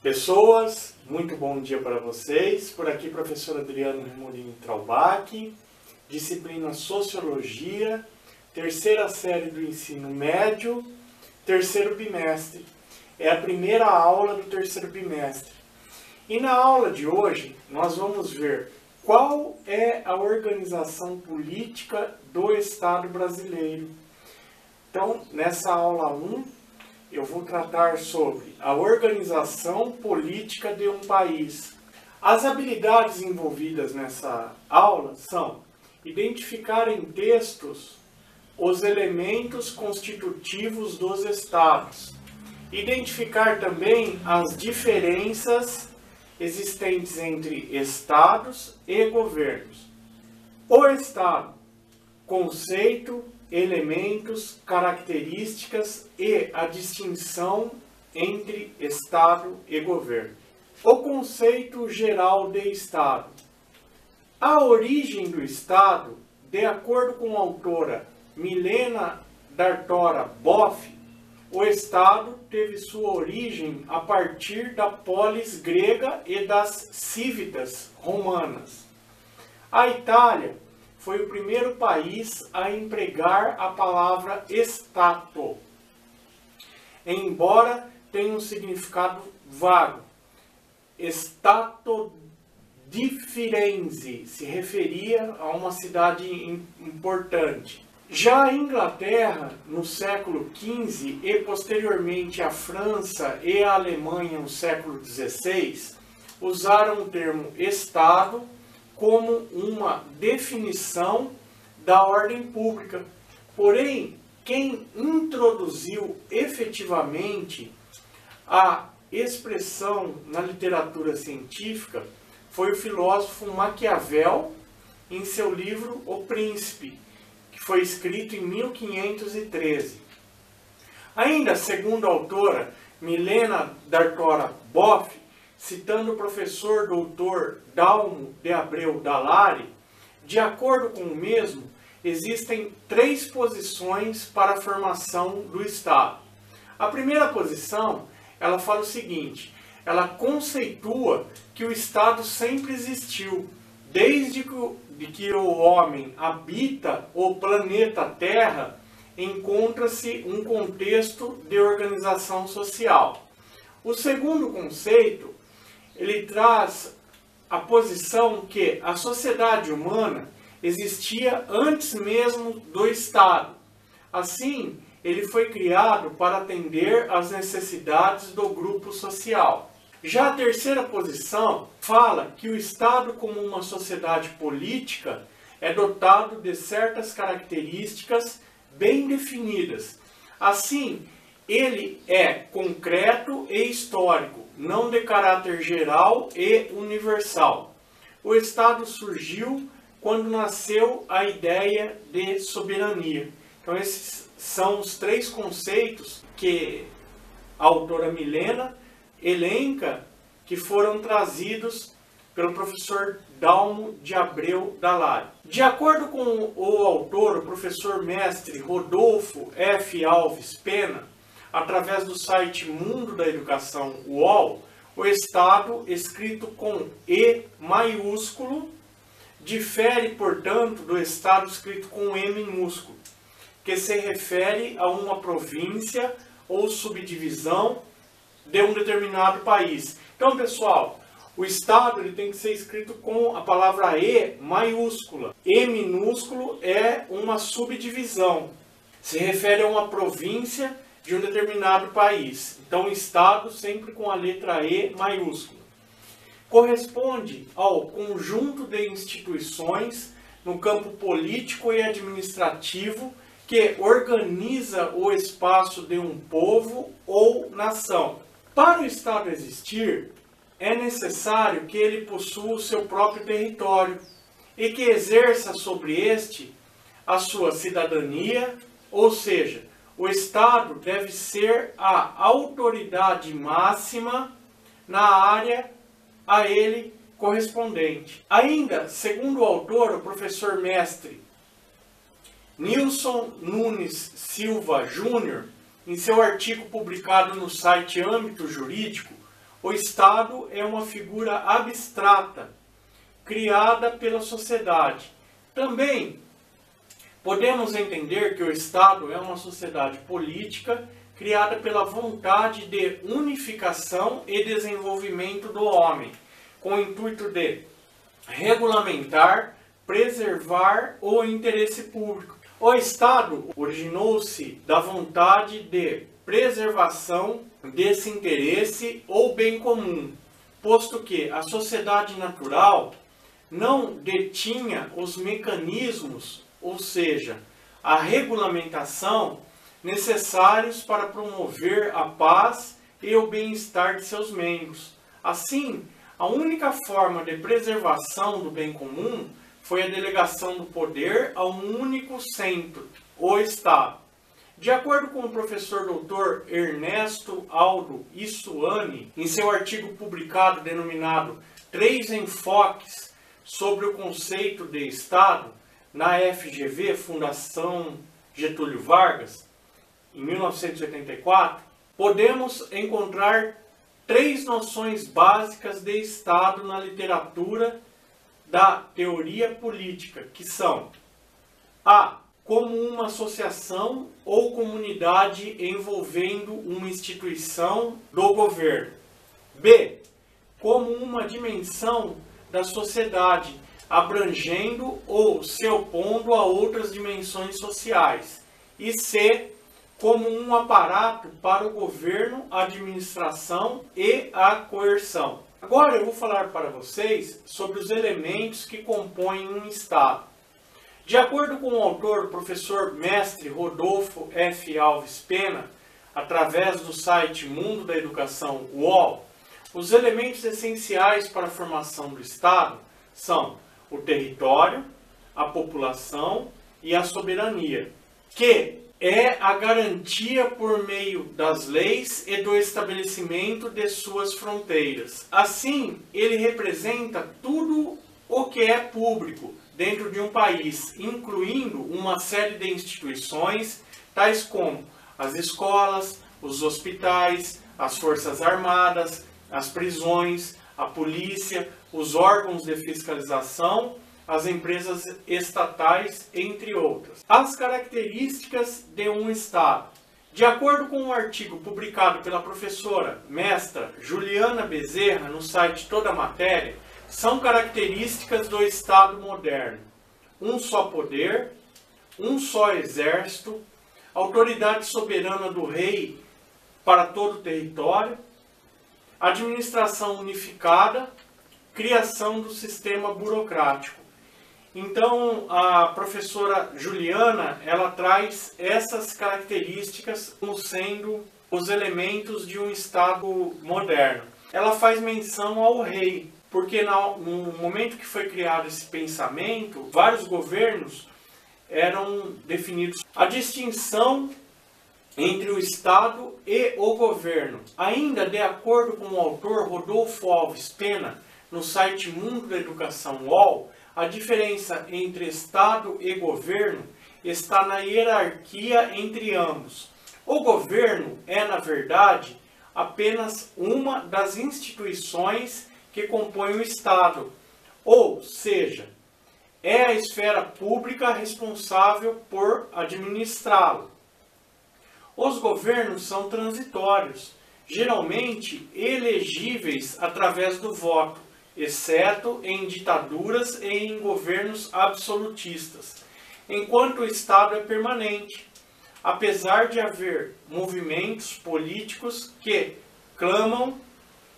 Pessoas, muito bom dia para vocês. Por aqui, professor Adriano Remolini Traubach, disciplina Sociologia, terceira série do ensino médio, terceiro bimestre. É a primeira aula do terceiro bimestre. E na aula de hoje, nós vamos ver qual é a organização política do Estado brasileiro. Então, nessa aula 1, eu vou tratar sobre a organização política de um país. As habilidades envolvidas nessa aula são identificar em textos os elementos constitutivos dos estados, identificar também as diferenças existentes entre estados e governos. O estado, conceito, elementos, características e a distinção entre Estado e governo. O conceito geral de Estado. A origem do Estado, de acordo com a autora Milena Dartora Boff, o Estado teve sua origem a partir da polis grega e das cívitas romanas. A Itália foi o primeiro país a empregar a palavra Stato, embora tenha um significado vago. Stato di Firenze se referia a uma cidade importante. Já a Inglaterra, no século XV, e posteriormente a França e a Alemanha no século XVI, usaram o termo Estado como uma definição da ordem pública. Porém, quem introduziu efetivamente a expressão na literatura científica foi o filósofo Maquiavel, em seu livro O Príncipe, que foi escrito em 1513. Ainda, segundo a autora Milena Dartora Boff, citando o professor doutor Dalmo de Abreu Dalari, de acordo com o mesmo, existem 3 posições para a formação do Estado. A primeira posição, ela fala o seguinte: ela conceitua que o Estado sempre existiu, desde que o homem habita o planeta Terra, encontra-se um contexto de organização social. O segundo conceito, ele traz a posição que a sociedade humana existia antes mesmo do Estado. Assim, ele foi criado para atender às necessidades do grupo social. Já a terceira posição fala que o Estado, como uma sociedade política, é dotado de certas características bem definidas. Assim, ele é concreto e histórico, não de caráter geral e universal. O Estado surgiu quando nasceu a ideia de soberania. Então, esses são os 3 conceitos que a autora Milena elenca, que foram trazidos pelo professor Dalmo de Abreu Dalari. De acordo com o autor, o professor mestre Rodolfo F. Alves Pena, através do site Mundo da Educação UOL, o Estado, escrito com E maiúsculo, difere, portanto, do Estado escrito com E minúsculo, que se refere a uma província ou subdivisão de um determinado país. Então, pessoal, o Estado ele tem que ser escrito com a palavra E maiúscula. E minúsculo é uma subdivisão. Se refere a uma província de um determinado país. Então, Estado sempre com a letra E maiúscula. Corresponde ao conjunto de instituições no campo político e administrativo que organiza o espaço de um povo ou nação. Para o Estado existir, é necessário que ele possua o seu próprio território e que exerça sobre este a sua cidadania, ou seja, o Estado deve ser a autoridade máxima na área a ele correspondente. Ainda, segundo o autor, o professor mestre Nilson Nunes Silva Júnior, em seu artigo publicado no site Âmbito Jurídico, o Estado é uma figura abstrata, criada pela sociedade. Também podemos entender que o Estado é uma sociedade política criada pela vontade de unificação e desenvolvimento do homem, com o intuito de regulamentar, preservar o interesse público. O Estado originou-se da vontade de preservação desse interesse ou bem comum, posto que a sociedade natural não detinha os mecanismos, ou seja, a regulamentação necessários para promover a paz e o bem-estar de seus membros. Assim, a única forma de preservação do bem comum foi a delegação do poder a um único centro, o Estado. De acordo com o professor Dr. Ernesto Aldo Isuani, em seu artigo publicado denominado Três Enfoques sobre o conceito de Estado, na FGV, Fundação Getúlio Vargas, em 1984, podemos encontrar três noções básicas de Estado na literatura da teoria política, que são: A, como uma associação ou comunidade envolvendo uma instituição do governo. B, como uma dimensão da sociedade, abrangendo ou se opondo a outras dimensões sociais. E C, como um aparato para o governo, a administração e a coerção. Agora eu vou falar para vocês sobre os elementos que compõem um Estado. De acordo com o autor, professor mestre Rodolfo F. Alves Pena, através do site Mundo da Educação UOL, os elementos essenciais para a formação do Estado são o território, a população e a soberania, que é a garantia por meio das leis e do estabelecimento de suas fronteiras. Assim, ele representa tudo o que é público dentro de um país, incluindo uma série de instituições, tais como as escolas, os hospitais, as forças armadas, as prisões, a polícia, os órgãos de fiscalização, as empresas estatais, entre outras. As características de um Estado. De acordo com um artigo publicado pela professora mestra Juliana Bezerra no site Toda Matéria, são características do Estado moderno: um só poder, um só exército, autoridade soberana do rei para todo o território, administração unificada, criação do sistema burocrático. Então, a professora Juliana, ela traz essas características como sendo os elementos de um Estado moderno. Ela faz menção ao rei, porque no momento que foi criado esse pensamento, vários governos eram definidos. A distinção entre o Estado e o governo. Ainda de acordo com o autor Rodolfo Alves Pena, no site Mundo da Educação UOL, a diferença entre Estado e governo está na hierarquia entre ambos. O governo é, na verdade, apenas uma das instituições que compõem o Estado, ou seja, é a esfera pública responsável por administrá-lo. Os governos são transitórios, geralmente elegíveis através do voto, exceto em ditaduras e em governos absolutistas, enquanto o Estado é permanente, apesar de haver movimentos políticos que clamam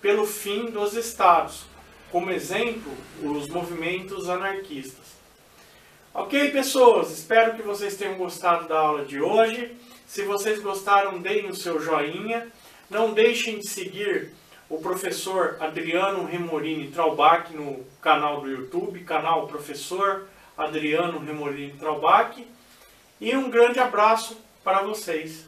pelo fim dos Estados, como exemplo, os movimentos anarquistas. Ok, pessoas? Espero que vocês tenham gostado da aula de hoje. Se vocês gostaram, deem o seu joinha. Não deixem de seguir o professor Adriano Remorini Traubach no canal do YouTube, canal Professor Adriano Remorini Traubach. E um grande abraço para vocês.